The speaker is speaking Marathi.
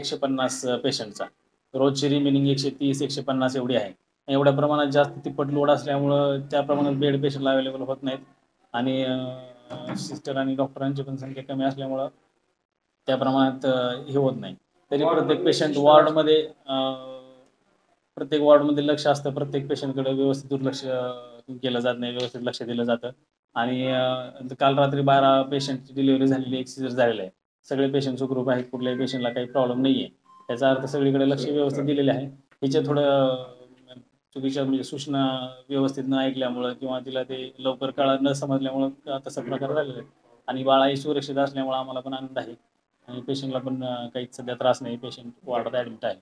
150 पेशंटचा. रोजची रिमेनिंग 130-150 एवढी आहे. एवढ्या प्रमाणात जास्त तिप्पट लोड असल्यामुळं त्या प्रमाणात बेड पेशंटला अवेलेबल होत नाहीत आणि सिस्टर आणि डॉक्टरांची पण संख्या कमी असल्यामुळं त्या प्रमाणात हे होत नाही. तरी प्रत्येक पेशंट वॉर्डमध्ये प्रत्येक वॉर्डमध्ये लक्ष असतं. प्रत्येक पेशंटकडे व्यवस्थित दुर्लक्ष केलं जात नाही, व्यवस्थित लक्ष दिलं जातं. आणि काल रात्री 12 पेशंटची डिलिव्हरी झालेली, एक सीझर झालेलं आहे. सगळे पेशंट सुखरूप आहेत, कुठल्याही पेशंटला काही प्रॉब्लेम नाही आहे. याचा अर्थ सगळीकडे लक्ष व्यवस्थित दिलेले आहे. हिच्या थोडं चुकीच्या म्हणजे सूचना व्यवस्थित न ऐकल्यामुळं किंवा तिला ते लवकर न समजल्यामुळं तसा प्रकार झालेला आहे. आणि बाळाही सुरक्षित असल्यामुळं आम्हाला पण आनंद आहे आणि पेशंटला पण काहीच सध्या त्रास नाही. पेशंट वॉर्डात ॲडमिट आहे.